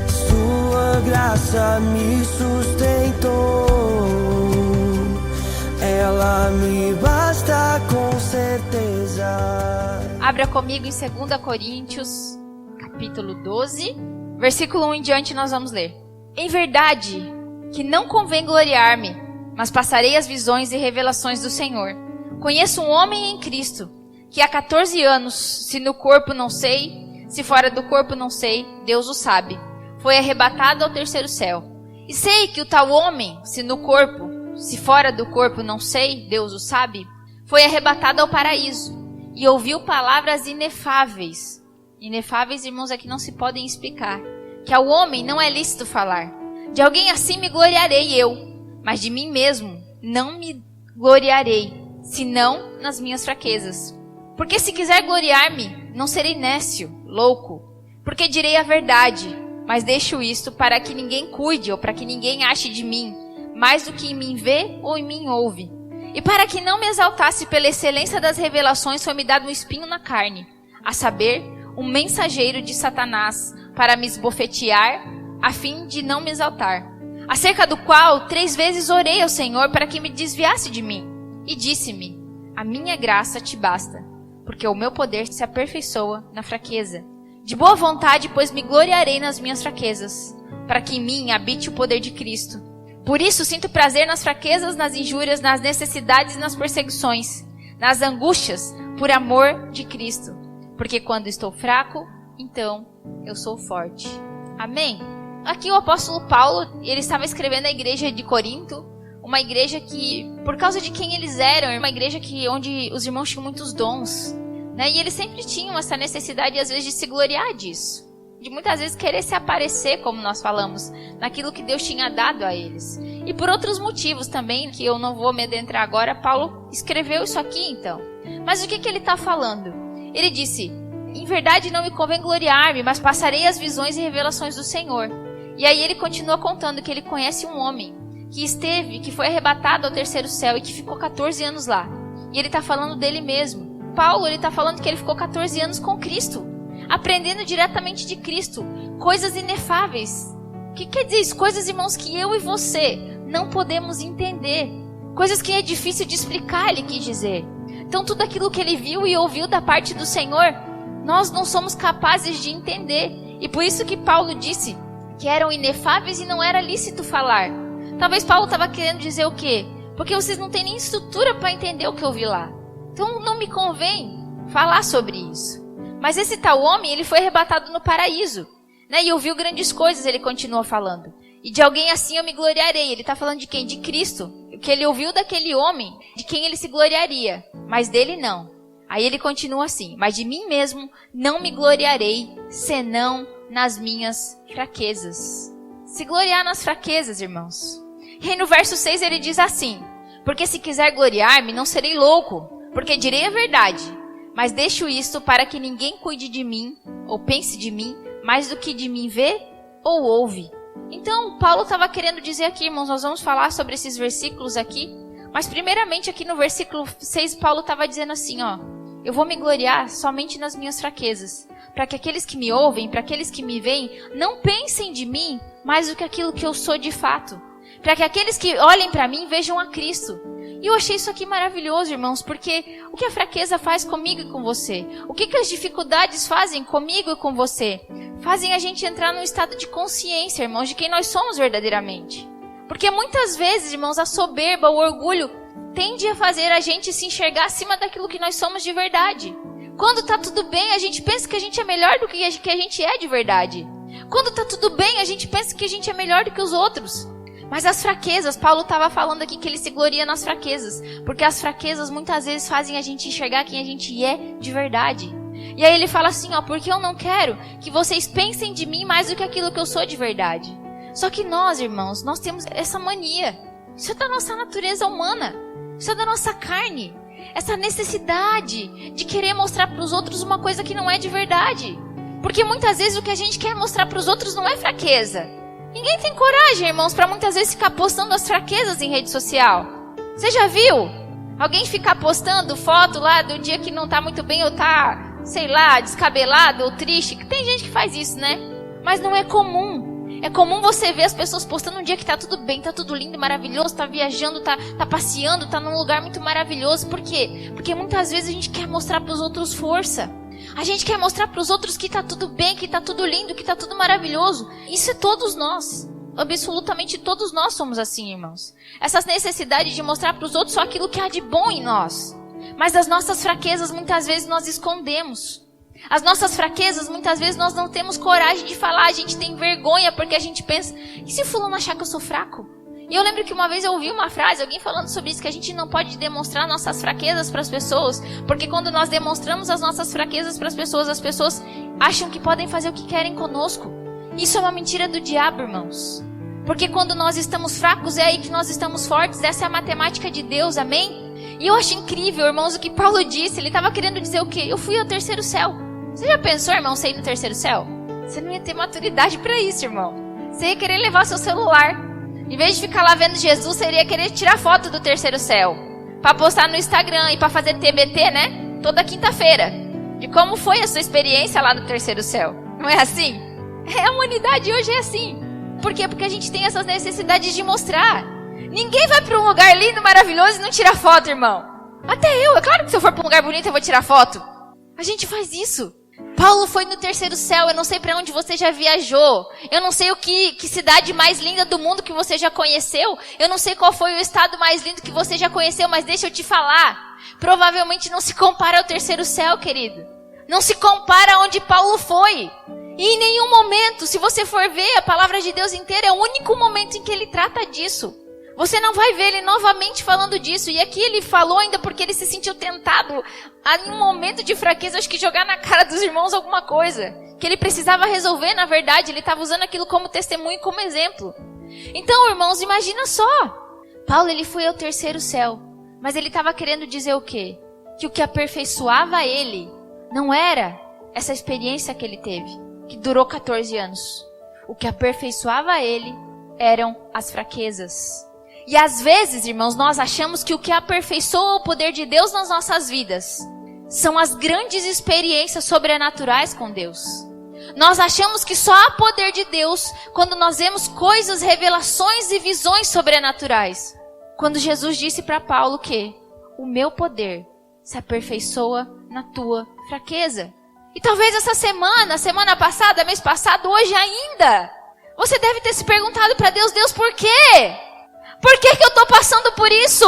Sua graça me sustentou, ela me basta com certeza. Abra comigo em 2 Coríntios, capítulo 12, versículo 1 em diante nós vamos ler. Em verdade, que não convém gloriar-me, mas passarei as visões e revelações do Senhor. Conheço um homem em Cristo, que há 14 anos, se no corpo não sei, se fora do corpo não sei, Deus o sabe, foi arrebatado ao terceiro céu. E sei que o tal homem, se no corpo, se fora do corpo não sei, Deus o sabe, foi arrebatado ao paraíso, e ouviu palavras inefáveis. Inefáveis, irmãos, aqui não se podem explicar. Que ao homem não é lícito falar. De alguém assim me gloriarei eu, mas de mim mesmo não me gloriarei, senão nas minhas fraquezas. Porque se quiser gloriar-me, não serei nécio, louco, porque direi a verdade, mas deixo isto para que ninguém cuide ou para que ninguém ache de mim mais do que em mim vê ou em mim ouve. E para que não me exaltasse pela excelência das revelações, foi-me dado um espinho na carne, a saber, um mensageiro de Satanás, para me esbofetear, a fim de não me exaltar. Acerca do qual 3 vezes orei ao Senhor para que me desviasse de mim. E disse-me, a minha graça te basta, porque o meu poder se aperfeiçoa na fraqueza. De boa vontade, pois me gloriarei nas minhas fraquezas, para que em mim habite o poder de Cristo. Por isso sinto prazer nas fraquezas, nas injúrias, nas necessidades e nas perseguições, nas angústias, por amor de Cristo. Porque quando estou fraco, então eu sou forte. Amém? Aqui o apóstolo Paulo, ele estava escrevendo a igreja de Corinto, uma igreja que, por causa de quem eles eram, uma igreja onde os irmãos tinham muitos dons, né? E eles sempre tinham essa necessidade, às vezes, de se gloriar disso. De muitas vezes querer se aparecer, como nós falamos, naquilo que Deus tinha dado a eles. E por outros motivos também, que eu não vou me adentrar agora, Paulo escreveu isso aqui então. Mas o que ele está falando? Ele disse, em verdade não me convém gloriar-me, mas passarei as visões e revelações do Senhor. E aí ele continua contando que ele conhece um homem que foi arrebatado ao terceiro céu e que ficou 14 anos lá. E ele está falando dele mesmo. Paulo, ele está falando que ele ficou 14 anos com Cristo, aprendendo diretamente de Cristo, coisas inefáveis. O que quer dizer isso? Coisas, irmãos, que eu e você não podemos entender. Coisas que é difícil de explicar, ele quis dizer. Então tudo aquilo que ele viu e ouviu da parte do Senhor, nós não somos capazes de entender. E por isso que Paulo disse que eram inefáveis e não era lícito falar. Talvez Paulo estava querendo dizer o quê? Porque vocês não têm nem estrutura para entender o que eu vi lá. Então não me convém falar sobre isso. Mas esse tal homem, ele foi arrebatado no paraíso, né? E ouviu grandes coisas, ele continua falando. E de alguém assim eu me gloriarei. Ele está falando de quem? De Cristo. O que ele ouviu daquele homem, de quem ele se gloriaria. Mas dele não. Aí ele continua assim. Mas de mim mesmo não me gloriarei, senão nas minhas fraquezas. Se gloriar nas fraquezas, irmãos. E aí no verso 6 ele diz assim. Porque se quiser gloriar-me, não serei louco, porque direi a verdade. Mas deixo isto para que ninguém cuide de mim, ou pense de mim, mais do que de mim vê ou ouve. Então, Paulo estava querendo dizer aqui, irmãos, nós vamos falar sobre esses versículos aqui. Mas primeiramente aqui no versículo 6, Paulo estava dizendo assim, ó. Eu vou me gloriar somente nas minhas fraquezas. Para que aqueles que me ouvem, para aqueles que me veem, não pensem de mim mais do que aquilo que eu sou de fato. Para que aqueles que olhem para mim vejam a Cristo. E eu achei isso aqui maravilhoso, irmãos, porque o que a fraqueza faz comigo e com você? O que as dificuldades fazem comigo e com você? Fazem a gente entrar num estado de consciência, irmãos, de quem nós somos verdadeiramente. Porque muitas vezes, irmãos, a soberba, o orgulho, tende a fazer a gente se enxergar acima daquilo que nós somos de verdade. Quando tá tudo bem, a gente pensa que a gente é melhor do que a gente é de verdade. Quando tá tudo bem, a gente pensa que a gente é melhor do que os outros. Mas as fraquezas, Paulo estava falando aqui que ele se gloria nas fraquezas. Porque as fraquezas muitas vezes fazem a gente enxergar quem a gente é de verdade. E aí ele fala assim, ó, porque eu não quero que vocês pensem de mim mais do que aquilo que eu sou de verdade. Só que nós, irmãos, nós temos essa mania. Isso é da nossa natureza humana. Isso é da nossa carne. Essa necessidade de querer mostrar para os outros uma coisa que não é de verdade. Porque muitas vezes o que a gente quer mostrar para os outros não é fraqueza. Ninguém tem coragem, irmãos, para muitas vezes ficar postando as fraquezas em rede social. Você já viu? Alguém ficar postando foto lá do dia que não tá muito bem ou tá sei lá, descabelado ou triste. Tem gente que faz isso, né? Mas não é comum. É comum você ver as pessoas postando um dia que tá tudo bem, tá tudo lindo, maravilhoso, tá viajando, tá passeando, tá num lugar muito maravilhoso. Por quê? Porque muitas vezes a gente quer mostrar pros outros força. A gente quer mostrar pros outros que tá tudo bem, que tá tudo lindo, que tá tudo maravilhoso. Isso é todos nós. Absolutamente todos nós somos assim, irmãos. Essa necessidade de mostrar pros outros só aquilo que há de bom em nós. Mas as nossas fraquezas muitas vezes nós escondemos. As nossas fraquezas muitas vezes nós não temos coragem de falar. A gente tem vergonha porque a gente pensa, e se fulano achar que eu sou fraco? E eu lembro que uma vez eu ouvi uma frase, alguém falando sobre isso, que a gente não pode demonstrar nossas fraquezas para as pessoas, porque quando nós demonstramos as nossas fraquezas para as pessoas acham que podem fazer o que querem conosco. Isso é uma mentira do diabo, irmãos. Porque quando nós estamos fracos, é aí que nós estamos fortes. Essa é a matemática de Deus, amém? E eu acho incrível, irmãos, o que Paulo disse. Ele estava querendo dizer o quê? Eu fui ao terceiro céu. Você já pensou, irmão, você ir no terceiro céu? Você não ia ter maturidade para isso, irmão. Você ia querer levar seu celular. Em vez de ficar lá vendo Jesus, você iria querer tirar foto do terceiro céu. Para postar no Instagram e para fazer TBT, né? Toda quinta-feira. De como foi a sua experiência lá no terceiro céu. Não é assim? A humanidade hoje é assim. Por quê? Porque a gente tem essas necessidades de mostrar. Ninguém vai para um lugar lindo, maravilhoso e não tira foto, irmão. Até eu. É claro que se eu for para um lugar bonito eu vou tirar foto. A gente faz isso. Paulo foi no terceiro céu. Eu não sei para onde você já viajou. Eu não sei que cidade mais linda do mundo que você já conheceu. Eu não sei qual foi o estado mais lindo que você já conheceu. Mas deixa eu te falar. Provavelmente não se compara ao terceiro céu, querido. Não se compara aonde Paulo foi. E em nenhum momento, se você for ver a palavra de Deus inteira, é o único momento em que ele trata disso. Você não vai ver ele novamente falando disso. E aqui ele falou ainda porque ele se sentiu tentado em um momento de fraqueza, acho que jogar na cara dos irmãos alguma coisa. Que ele precisava resolver, na verdade. Ele estava usando aquilo como testemunho e como exemplo. Então, irmãos, imagina só. Paulo, ele foi ao terceiro céu. Mas ele estava querendo dizer o quê? Que o que aperfeiçoava ele não era essa experiência que ele teve, que durou 14 anos. O que aperfeiçoava ele eram as fraquezas. E às vezes, irmãos, nós achamos que o que aperfeiçoa o poder de Deus nas nossas vidas são as grandes experiências sobrenaturais com Deus. Nós achamos que só há poder de Deus quando nós vemos coisas, revelações e visões sobrenaturais. Quando Jesus disse para Paulo que o meu poder se aperfeiçoa na tua fraqueza. E talvez essa semana passada, mês passado, hoje ainda, você deve ter se perguntado para Deus, Deus, por quê? Por que eu estou passando por isso?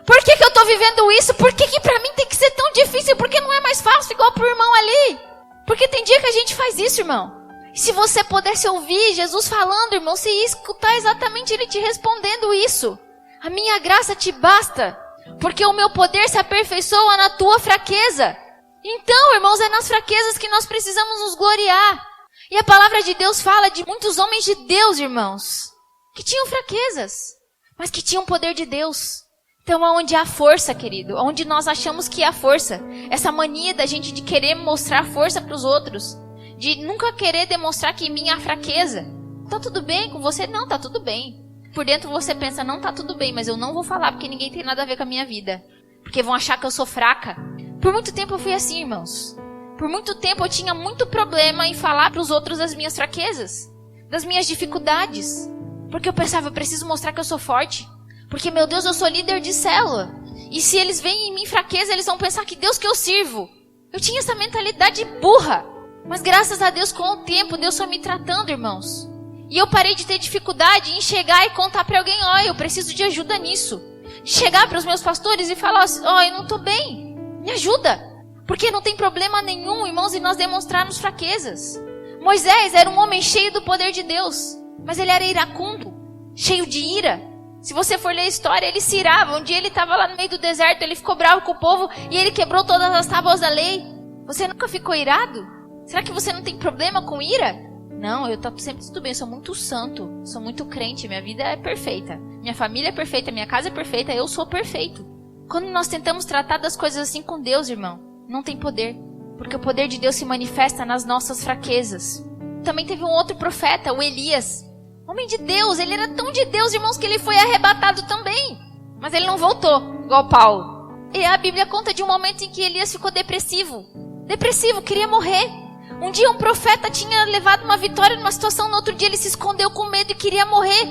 Por que eu estou vivendo isso? Por que para mim tem que ser tão difícil? Por que não é mais fácil igual para o irmão ali? Porque tem dia que a gente faz isso, irmão. E se você pudesse ouvir Jesus falando, irmão, você ia escutar exatamente ele te respondendo isso. A minha graça te basta, porque o meu poder se aperfeiçoa na tua fraqueza. Então, irmãos, é nas fraquezas que nós precisamos nos gloriar. E a palavra de Deus fala de muitos homens de Deus, irmãos, que tinham fraquezas, mas que tinham poder de Deus. Então, aonde há força, querido, onde nós achamos que há força, essa mania da gente de querer mostrar força para os outros, de nunca querer demonstrar que em mim há fraqueza. Tá tudo bem com você? Não, tá tudo bem. Por dentro você pensa, não tá tudo bem, mas eu não vou falar porque ninguém tem nada a ver com a minha vida. Porque vão achar que eu sou fraca. Por muito tempo eu fui assim, irmãos. Por muito tempo eu tinha muito problema em falar para os outros das minhas fraquezas, das minhas dificuldades. Porque eu pensava, eu preciso mostrar que eu sou forte. Porque, meu Deus, eu sou líder de célula. E se eles veem em mim fraqueza, eles vão pensar que Deus que eu sirvo. Eu tinha essa mentalidade burra. Mas graças a Deus, com o tempo, Deus foi me tratando, irmãos. E eu parei de ter dificuldade em chegar e contar para alguém, eu preciso de ajuda nisso. De chegar para os meus pastores e falar, eu não estou bem. Me ajuda. Porque não tem problema nenhum, irmãos, em nós demonstrarmos fraquezas. Moisés era um homem cheio do poder de Deus. Mas ele era iracundo, cheio de ira. Se você for ler a história, ele se irava. Um dia ele estava lá no meio do deserto, ele ficou bravo com o povo e ele quebrou todas as tábuas da lei. Você nunca ficou irado? Será que você não tem problema com ira? Não, eu estou sempre tudo bem, eu sou muito santo, sou muito crente, minha vida é perfeita. Minha família é perfeita, minha casa é perfeita, eu sou perfeito. Quando nós tentamos tratar das coisas assim com Deus, irmão, não tem poder. Porque o poder de Deus se manifesta nas nossas fraquezas. Também teve um outro profeta, o Elias. Homem de Deus, ele era tão de Deus, irmãos, que ele foi arrebatado também. Mas ele não voltou, igual Paulo. E a Bíblia conta de um momento em que Elias ficou depressivo. depressivo, queria morrer. Um dia um profeta tinha levado uma vitória numa situação, no outro dia ele se escondeu com medo e queria morrer.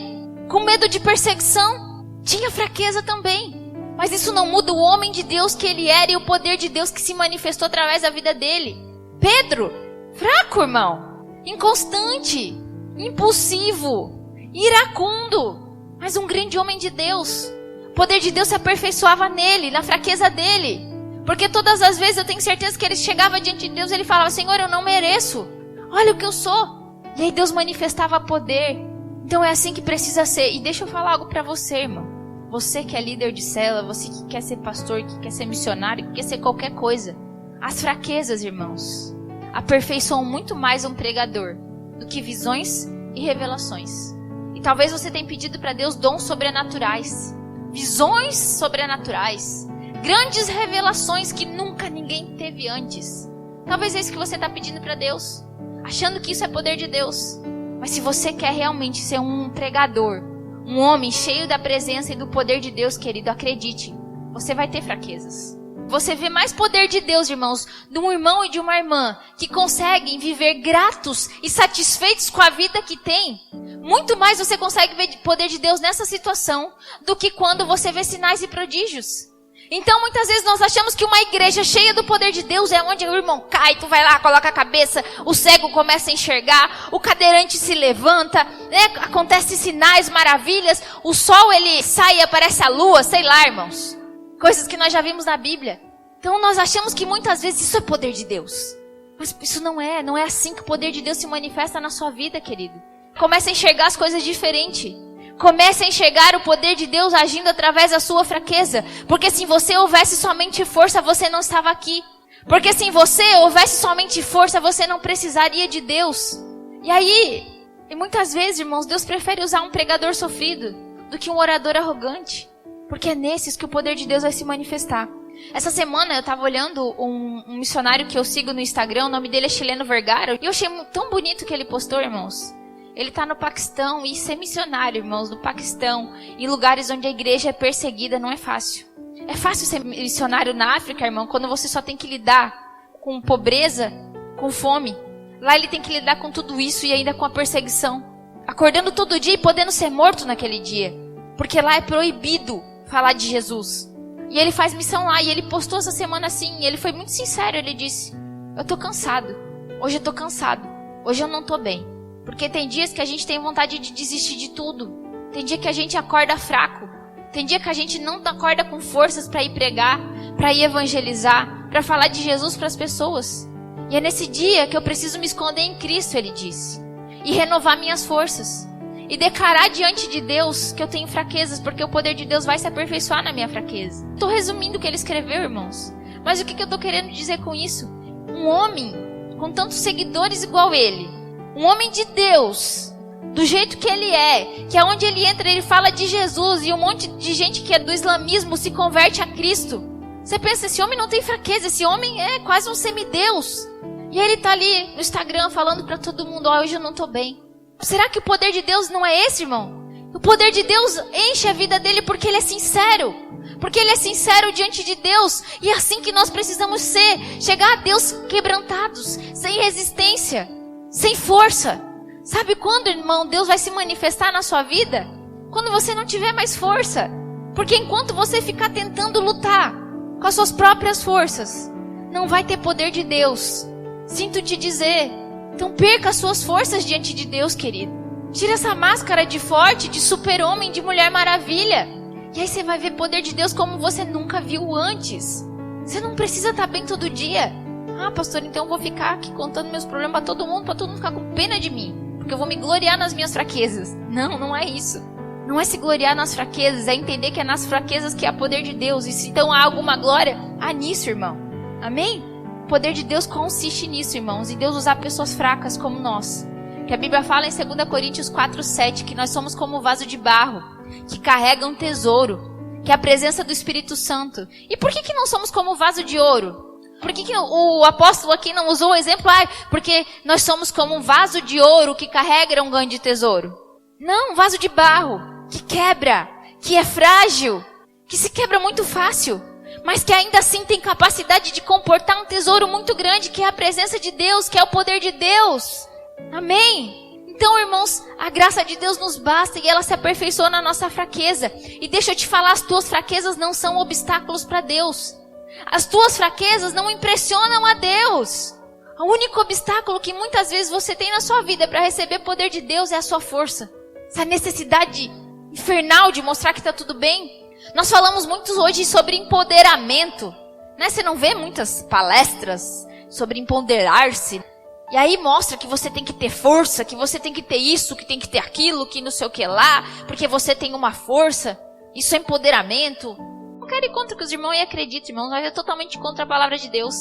Com medo de perseguição. Tinha fraqueza também. Mas isso não muda o homem de Deus que ele era e o poder de Deus que se manifestou através da vida dele. Pedro, fraco, irmão. Inconstante, impulsivo, iracundo. Mas um grande homem de Deus. O poder de Deus se aperfeiçoava nele, na fraqueza dele. Porque todas as vezes eu tenho certeza que ele chegava diante de Deus e ele falava: Senhor, eu não mereço. Olha o que eu sou. E aí Deus manifestava poder. Então é assim que precisa ser. E deixa eu falar algo para você, irmão. Você que é líder de célula, você que quer ser pastor, que quer ser missionário, que quer ser qualquer coisa. As fraquezas, irmãos, aperfeiçoam muito mais um pregador do que visões e revelações. E talvez você tenha pedido para Deus dons sobrenaturais, visões sobrenaturais, grandes revelações que nunca ninguém teve antes. Talvez é isso que você está pedindo para Deus, achando que isso é poder de Deus. Mas se você quer realmente ser um pregador, um homem cheio da presença e do poder de Deus, querido, acredite, você vai ter fraquezas. Você vê mais poder de Deus, irmãos, de um irmão e de uma irmã que conseguem viver gratos e satisfeitos com a vida que têm. Muito mais você consegue ver poder de Deus nessa situação do que quando você vê sinais e prodígios. Então, muitas vezes nós achamos que uma igreja cheia do poder de Deus é onde o irmão cai, tu vai lá, coloca a cabeça, o cego começa a enxergar, o cadeirante se levanta, né? Acontecem sinais, maravilhas, o sol ele sai e aparece a lua, sei lá, irmãos. Coisas que nós já vimos na Bíblia. Então nós achamos que muitas vezes isso é poder de Deus. Mas isso não é assim que o poder de Deus se manifesta na sua vida, querido. Comece a enxergar as coisas diferente. Comece a enxergar o poder de Deus agindo através da sua fraqueza. Porque se você houvesse somente força, você não estava aqui. Porque se você houvesse somente força, você não precisaria de Deus. E aí, e muitas vezes, irmãos, Deus prefere usar um pregador sofrido do que um orador arrogante. Porque é nesses que o poder de Deus vai se manifestar. Essa semana eu estava olhando um missionário que eu sigo no Instagram, o nome dele é Chileno Vergara. E eu achei tão bonito que ele postou, irmãos. Ele está no Paquistão e ser missionário, irmãos, no Paquistão, em lugares onde a igreja é perseguida, não é fácil. É fácil ser missionário na África, irmão, quando você só tem que lidar com pobreza, com fome. Lá ele tem que lidar com tudo isso e ainda com a perseguição. Acordando todo dia e podendo ser morto naquele dia. Porque lá é proibido falar de Jesus. E ele faz missão lá e ele postou essa semana assim, e ele foi muito sincero, ele disse: eu tô cansado, hoje eu tô cansado, hoje eu não tô bem. Porque tem dias que a gente tem vontade de desistir de tudo. Tem dia que a gente acorda fraco. Tem dia que a gente não acorda com forças para ir pregar, para ir evangelizar, para falar de Jesus para as pessoas. E é nesse dia que eu preciso me esconder em Cristo, ele disse. E renovar minhas forças. E declarar diante de Deus que eu tenho fraquezas, porque o poder de Deus vai se aperfeiçoar na minha fraqueza. Estou resumindo o que ele escreveu, irmãos. Mas o que eu estou querendo dizer com isso? Um homem com tantos seguidores igual ele, um homem de Deus, do jeito que ele é, que aonde ele entra ele fala de Jesus, e um monte de gente que é do islamismo se converte a Cristo. Você pensa, esse homem não tem fraqueza, esse homem é quase um semideus. E ele está ali no Instagram falando para todo mundo: hoje eu não estou bem. Será que o poder de Deus não é esse, irmão? O poder de Deus enche a vida dele porque ele é sincero. Porque ele é sincero diante de Deus. E é assim que nós precisamos ser. Chegar a Deus quebrantados, sem resistência, sem força. Sabe quando, irmão, Deus vai se manifestar na sua vida? Quando você não tiver mais força. Porque enquanto você ficar tentando lutar com as suas próprias forças, não vai ter poder de Deus. Sinto te dizer. Então perca as suas forças diante de Deus, querido. Tira essa máscara de forte, de super-homem, de mulher maravilha. E aí você vai ver poder de Deus como você nunca viu antes. Você não precisa estar bem todo dia. Ah, pastor, então eu vou ficar aqui contando meus problemas para todo mundo ficar com pena de mim. Porque eu vou me gloriar nas minhas fraquezas. Não, não é isso. Não é se gloriar nas fraquezas, é entender que é nas fraquezas que há poder de Deus. E se então há alguma glória, há nisso, irmão. Amém? O poder de Deus consiste nisso, irmãos. E Deus usar pessoas fracas como nós. Que a Bíblia fala em 2 Coríntios 4:7 que nós somos como um vaso de barro que carrega um tesouro, que é a presença do Espírito Santo. E por que não somos como um vaso de ouro? Por que o apóstolo aqui não usou o exemplo? Porque nós somos como um vaso de ouro que carrega um grande tesouro. Não, um vaso de barro que quebra, que é frágil, que se quebra muito fácil. mas que ainda assim tem capacidade de comportar um tesouro muito grande, que é a presença de Deus, que é o poder de Deus. Amém? Então, irmãos, a graça de Deus nos basta e ela se aperfeiçoa na nossa fraqueza. E deixa eu te falar, as tuas fraquezas não são obstáculos para Deus. As tuas fraquezas não impressionam a Deus. O único obstáculo que muitas vezes você tem na sua vida para receber o poder de Deus é a sua força. Essa necessidade infernal de mostrar que está tudo bem. Nós falamos muito hoje sobre empoderamento, né? Você não vê muitas palestras sobre empoderar-se. E aí mostra que você tem que ter força, que você tem que ter isso, que tem que ter aquilo, que não sei o que lá, porque você tem uma força. Isso é empoderamento. Não quero ir contra o que os irmãos acreditam, irmãos, mas é totalmente contra a palavra de Deus.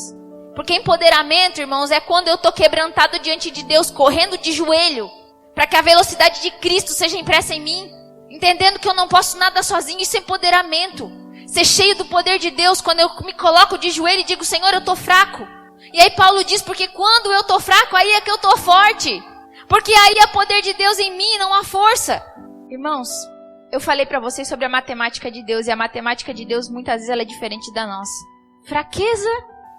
Porque empoderamento, irmãos, é quando eu estou quebrantado diante de Deus, correndo de joelho, para que a velocidade de Cristo seja impressa em mim. Entendendo que eu não posso nada sozinho, isso é empoderamento. Ser cheio do poder de Deus, quando eu me coloco de joelho e digo, Senhor, eu estou fraco. E aí Paulo diz, porque quando eu estou fraco, aí é que eu estou forte. Porque aí é poder de Deus em mim, não há força. Irmãos, eu falei para vocês sobre a matemática de Deus, e a matemática de Deus muitas vezes ela é diferente da nossa. Fraqueza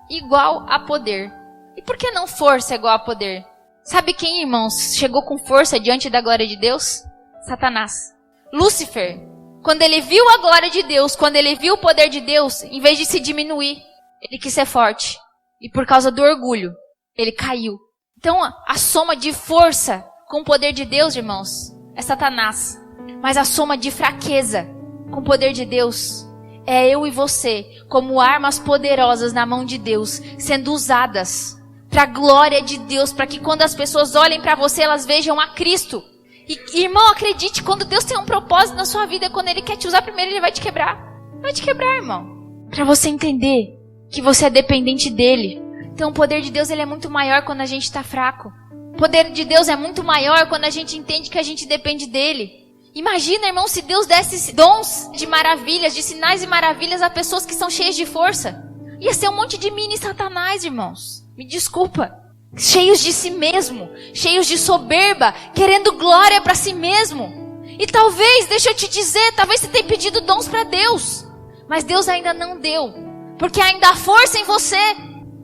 igual a poder. E por que não força igual a poder? Sabe quem, irmãos, chegou com força diante da glória de Deus? Satanás. Lúcifer, quando ele viu a glória de Deus, quando ele viu o poder de Deus, em vez de se diminuir, ele quis ser forte. E por causa do orgulho, ele caiu. Então, a soma de força com o poder de Deus, irmãos, é Satanás. Mas a soma de fraqueza com o poder de Deus é eu e você, como armas poderosas na mão de Deus, sendo usadas para a glória de Deus, para que quando as pessoas olhem para você, elas vejam a Cristo. E, irmão, acredite, quando Deus tem um propósito na sua vida, quando Ele quer te usar primeiro, Ele vai te quebrar. Vai te quebrar, irmão. Para você entender que você é dependente dEle. Então o poder de Deus ele é muito maior quando a gente está fraco. O poder de Deus é muito maior quando a gente entende que a gente depende dEle. Imagina, irmão, se Deus desse dons de maravilhas, de sinais e maravilhas a pessoas que são cheias de força. Ia ser um monte de mini satanás, irmãos. Me desculpa. Cheios de si mesmo, cheios de soberba, querendo glória para si mesmo. E talvez, deixa eu te dizer, talvez você tenha pedido dons para Deus, mas Deus ainda não deu, porque ainda há força em você.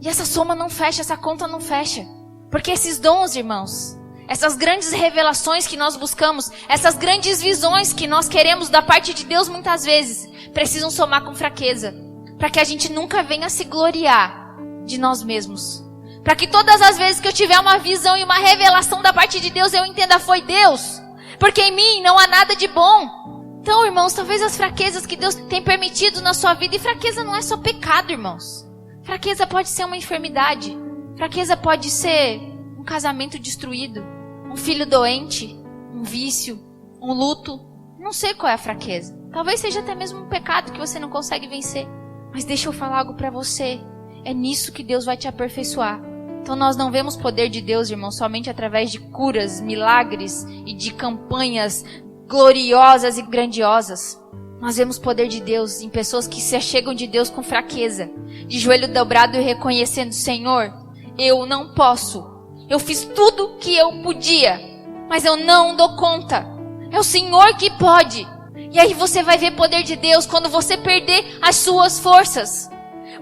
E essa soma não fecha, essa conta não fecha. Porque esses dons, irmãos, essas grandes revelações que nós buscamos, essas grandes visões que nós queremos da parte de Deus muitas vezes, precisam somar com fraqueza, para que a gente nunca venha se gloriar de nós mesmos. Para que todas as vezes que eu tiver uma visão e uma revelação da parte de Deus, eu entenda, foi Deus. Porque em mim não há nada de bom. Então, irmãos, talvez as fraquezas que Deus tem permitido na sua vida, e fraqueza não é só pecado, irmãos. Fraqueza pode ser uma enfermidade. Fraqueza pode ser um casamento destruído, um filho doente, um vício, um luto. Não sei qual é a fraqueza. Talvez seja até mesmo um pecado que você não consegue vencer. Mas deixa eu falar algo para você. É nisso que Deus vai te aperfeiçoar. Então nós não vemos poder de Deus, irmão, somente através de curas, milagres e de campanhas gloriosas e grandiosas. Nós vemos poder de Deus em pessoas que se achegam de Deus com fraqueza, de joelho dobrado e reconhecendo, Senhor, eu não posso. Eu fiz tudo que eu podia, mas eu não dou conta. É o Senhor que pode. E aí você vai ver poder de Deus quando você perder as suas forças.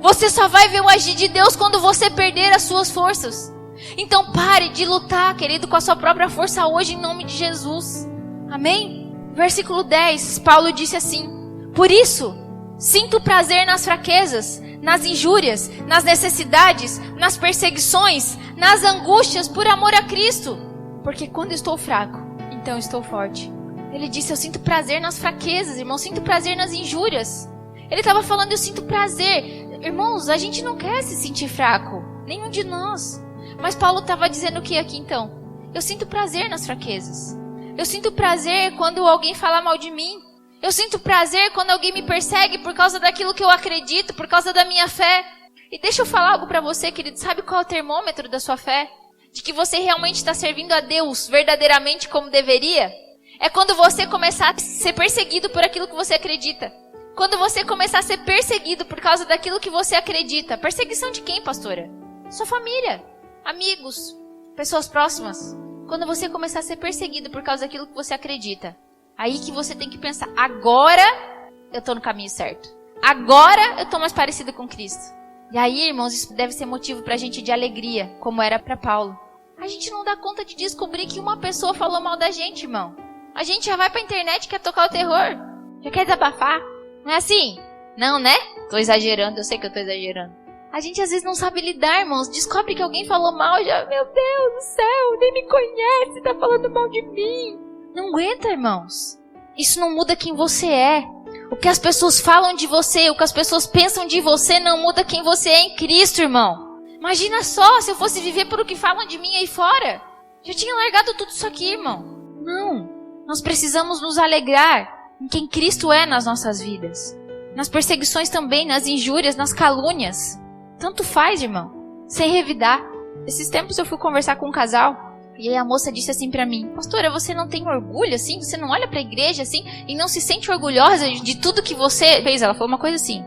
Você só vai ver o agir de Deus quando você perder as suas forças. Então pare de lutar, querido, com a sua própria força hoje em nome de Jesus. Amém? Versículo 10, Paulo disse assim: por isso, sinto prazer nas fraquezas, nas injúrias, nas necessidades, nas perseguições, nas angústias por amor a Cristo. Porque quando estou fraco, então estou forte. Ele disse, eu sinto prazer nas fraquezas, irmão, sinto prazer nas injúrias. Ele estava falando, eu sinto prazer. Irmãos, a gente não quer se sentir fraco, nenhum de nós. Mas Paulo estava dizendo o que aqui então? Eu sinto prazer nas fraquezas. Eu sinto prazer quando alguém fala mal de mim. Eu sinto prazer quando alguém me persegue por causa daquilo que eu acredito, por causa da minha fé. E deixa eu falar algo para você, querido. Sabe qual é o termômetro da sua fé? De que você realmente está servindo a Deus verdadeiramente como deveria? É quando você começar a ser perseguido por aquilo que você acredita. Quando você começar a ser perseguido por causa daquilo que você acredita. Perseguição de quem, pastora? Sua família, amigos, pessoas próximas. Quando você começar a ser perseguido por causa daquilo que você acredita. Aí que você tem que pensar, agora eu estou no caminho certo. Agora eu tô mais parecido com Cristo. E aí, irmãos, isso deve ser motivo pra gente de alegria, como era pra Paulo. A gente não dá conta de descobrir que uma pessoa falou mal da gente, irmão. A gente já vai pra internet e quer tocar o terror. Já quer desabafar. Não é assim? Não, né? Tô exagerando, eu sei que eu tô exagerando. A gente às vezes não sabe lidar, irmãos. Descobre que alguém falou mal, já, meu Deus do céu, nem me conhece, tá falando mal de mim. Não aguenta, irmãos. Isso não muda quem você é. O que as pessoas falam de você, o que as pessoas pensam de você não muda quem você é em Cristo, irmão. Imagina só se eu fosse viver por o que falam de mim aí fora. Já tinha largado tudo isso aqui, irmão. Não. Nós precisamos nos alegrar em quem Cristo é nas nossas vidas. Nas perseguições também, nas injúrias, nas calúnias. Tanto faz, irmão. Sem revidar. Esses tempos eu fui conversar com um casal. E aí a moça disse assim pra mim: pastora, você não tem orgulho assim? Você não olha pra igreja assim? E não se sente orgulhosa de tudo que você fez? Ela falou uma coisa assim.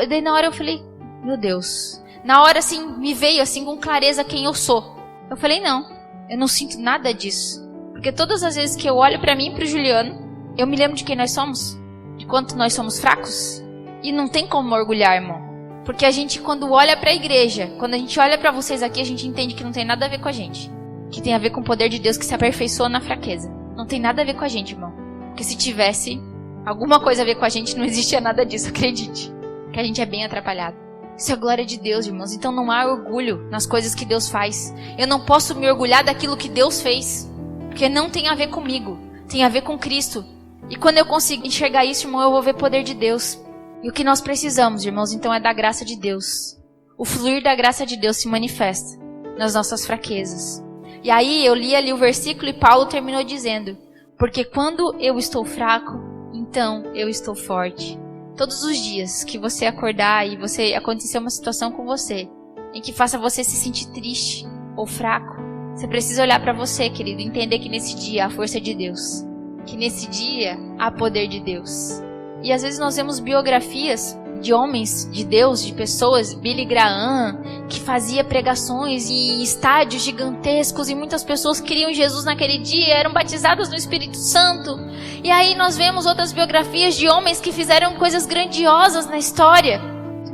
Daí na hora eu falei: meu Deus. Na hora assim, me veio assim com clareza quem eu sou. Eu falei: não, eu não sinto nada disso. Porque todas as vezes que eu olho pra mim e pro Juliano, eu me lembro de quem nós somos. De quanto nós somos fracos. E não tem como orgulhar, irmão. Porque a gente, quando olha pra igreja, quando a gente olha pra vocês aqui, a gente entende que não tem nada a ver com a gente. Que tem a ver com o poder de Deus que se aperfeiçoa na fraqueza. Não tem nada a ver com a gente, irmão. Porque se tivesse alguma coisa a ver com a gente, não existia nada disso, acredite. Que a gente é bem atrapalhado. Isso é a glória de Deus, irmãos. Então não há orgulho nas coisas que Deus faz. Eu não posso me orgulhar daquilo que Deus fez. Porque não tem a ver comigo. Tem a ver com Cristo. E quando eu consigo enxergar isso, irmão, eu vou ver o poder de Deus. E o que nós precisamos, irmãos, então é da graça de Deus. O fluir da graça de Deus se manifesta nas nossas fraquezas. E aí eu li ali o versículo e Paulo terminou dizendo: porque quando eu estou fraco, então eu estou forte. Todos os dias que você acordar e você acontecer uma situação com você em que faça você se sentir triste ou fraco, você precisa olhar para você, querido, e entender que nesse dia há força de Deus. Que nesse dia há poder de Deus. E às vezes nós vemos biografias de homens de Deus, de pessoas, Billy Graham, que fazia pregações em estádios gigantescos e muitas pessoas queriam Jesus naquele dia, eram batizadas no Espírito Santo. E aí nós vemos outras biografias de homens que fizeram coisas grandiosas na história.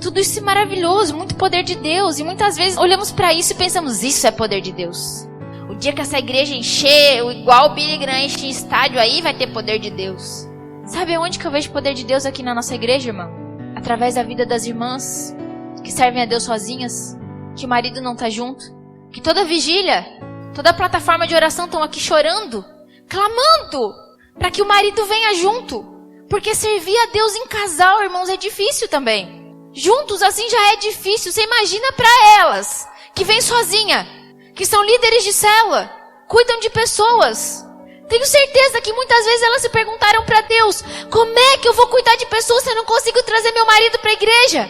Tudo isso é maravilhoso, muito poder de Deus. E muitas vezes olhamos para isso e pensamos: isso é poder de Deus. O dia que essa igreja encher, igual o Billy Graham enche estádio, aí vai ter poder de Deus. Sabe aonde que eu vejo poder de Deus aqui na nossa igreja, irmão? Através da vida das irmãs que servem a Deus sozinhas, que o marido não tá junto, que toda vigília, toda plataforma de oração estão aqui chorando, clamando para que o marido venha junto. Porque servir a Deus em casal, irmãos, é difícil também. Juntos assim já é difícil. Você imagina para elas que vêm sozinha, que são líderes de célula, cuidam de pessoas. Tenho certeza que muitas vezes elas se perguntaram para Deus: como é que eu vou cuidar de pessoas se eu não consigo trazer meu marido para a igreja?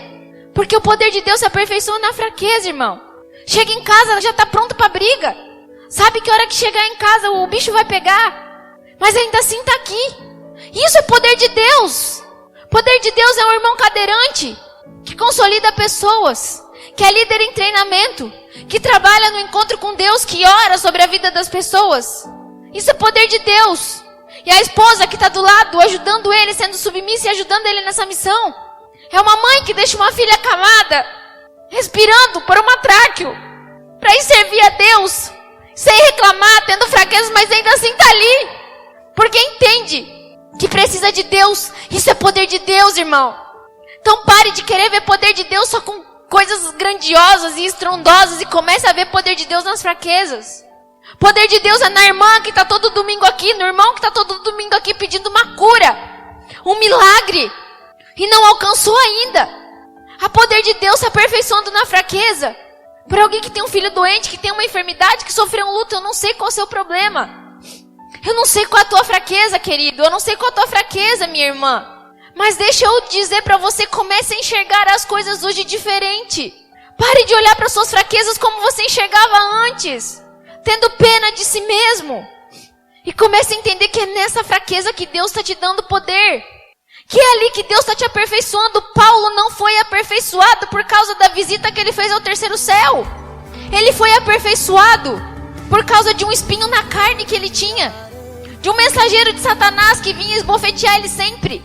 Porque o poder de Deus se aperfeiçoa na fraqueza, irmão. Chega em casa, ela já está pronta para briga. Sabe que a hora que chegar em casa o bicho vai pegar. Mas ainda assim está aqui. Isso é poder de Deus. Poder de Deus é um irmão cadeirante que consolida pessoas, que é líder em treinamento, que trabalha no encontro com Deus, que ora sobre a vida das pessoas. Isso é poder de Deus. E a esposa que está do lado, ajudando ele, sendo submissa e ajudando ele nessa missão. É uma mãe que deixa uma filha acamada, respirando por uma tráqueo, para ir servir a Deus, sem reclamar, tendo fraquezas, mas ainda assim está ali. Porque entende que precisa de Deus. Isso é poder de Deus, irmão. Então pare de querer ver poder de Deus só com coisas grandiosas e estrondosas e comece a ver poder de Deus nas fraquezas. Poder de Deus é na irmã que está todo domingo aqui, no irmão que está todo domingo aqui pedindo uma cura, um milagre, e não alcançou ainda. Há poder de Deus se aperfeiçoando na fraqueza. Para alguém que tem um filho doente, que tem uma enfermidade, que sofreu um luto, eu não sei qual é o seu problema. Eu não sei qual é a tua fraqueza, querido. Eu não sei qual é a tua fraqueza, minha irmã. Mas deixa eu dizer para você, comece a enxergar as coisas hoje diferente. Pare de olhar para suas fraquezas como você enxergava antes, tendo pena de si mesmo. E comece a entender que é nessa fraqueza que Deus está te dando poder. Que é ali que Deus está te aperfeiçoando. Paulo não foi aperfeiçoado por causa da visita que ele fez ao terceiro céu. Ele foi aperfeiçoado por causa de um espinho na carne que ele tinha. De um mensageiro de Satanás que vinha esbofetear ele sempre.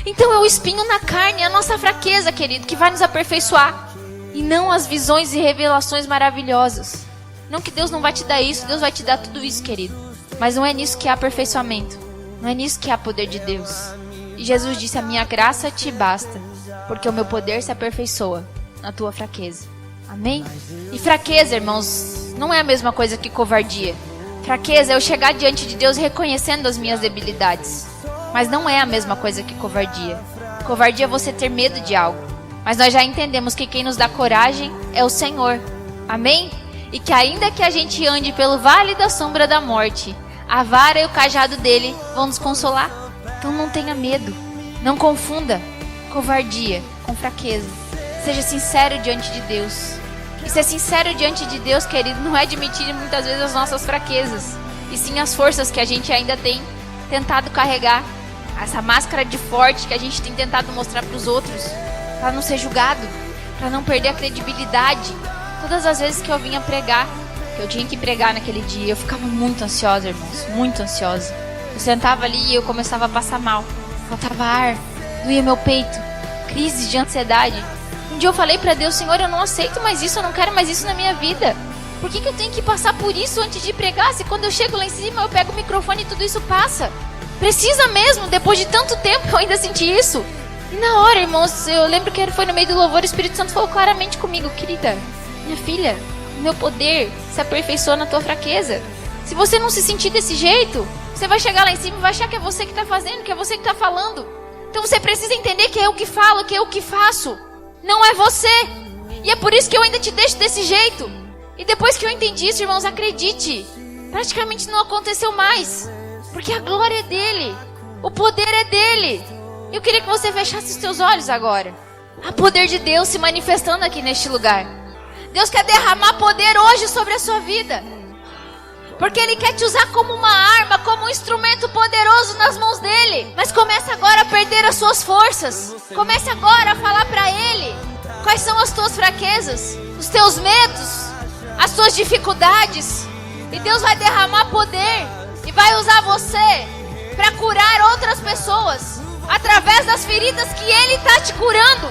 Então é o espinho na carne, é a nossa fraqueza, querido, que vai nos aperfeiçoar. E não as visões e revelações maravilhosas. Não que Deus não vai te dar isso, Deus vai te dar tudo isso, querido. Mas não é nisso que há aperfeiçoamento. Não é nisso que há poder de Deus. E Jesus disse, a minha graça te basta, porque o meu poder se aperfeiçoa na tua fraqueza. Amém? E fraqueza, irmãos, não é a mesma coisa que covardia. Fraqueza é eu chegar diante de Deus reconhecendo as minhas debilidades. Mas não é a mesma coisa que covardia. Covardia é você ter medo de algo. Mas nós já entendemos que quem nos dá coragem é o Senhor. Amém? E que ainda que a gente ande pelo vale da sombra da morte, a vara e o cajado dele vão nos consolar. Então não tenha medo. Não confunda covardia com fraqueza. Seja sincero diante de Deus. E ser sincero diante de Deus, querido, não é admitir muitas vezes as nossas fraquezas, e sim as forças que a gente ainda tem tentado carregar. Essa máscara de forte que a gente tem tentado mostrar para os outros, para não ser julgado, para não perder a credibilidade. Todas as vezes que eu vinha pregar, que eu tinha que pregar naquele dia, eu ficava muito ansiosa, irmãos, muito ansiosa. Eu sentava ali e eu começava a passar mal, faltava ar, doía meu peito, crises de ansiedade. Um dia eu falei pra Deus, Senhor, eu não aceito mais isso, eu não quero mais isso na minha vida. Por que eu tenho que passar por isso antes de pregar? Se quando eu chego lá em cima eu pego o microfone e tudo isso passa. Precisa mesmo, depois de tanto tempo eu ainda senti isso. E na hora, irmãos, eu lembro que foi no meio do louvor, o Espírito Santo falou claramente comigo, querida, minha filha, o meu poder se aperfeiçoa na tua fraqueza. Se você não se sentir desse jeito, você vai chegar lá em cima e vai achar que é você que tá fazendo, que é você que tá falando. Então você precisa entender que é eu que falo, que é eu que faço. Não é você. E é por isso que eu ainda te deixo desse jeito. E depois que eu entendi isso, irmãos, acredite, praticamente não aconteceu mais. Porque a glória é dele. O poder é dele. Eu queria que você fechasse os seus olhos agora. Há poder de Deus se manifestando aqui neste lugar. Deus quer derramar poder hoje sobre a sua vida. Porque Ele quer te usar como uma arma, como um instrumento poderoso nas mãos dele. Mas comece agora a perder as suas forças. Comece agora a falar para Ele quais são as tuas fraquezas, os teus medos, as tuas dificuldades. E Deus vai derramar poder e vai usar você para curar outras pessoas através das feridas que Ele está te curando.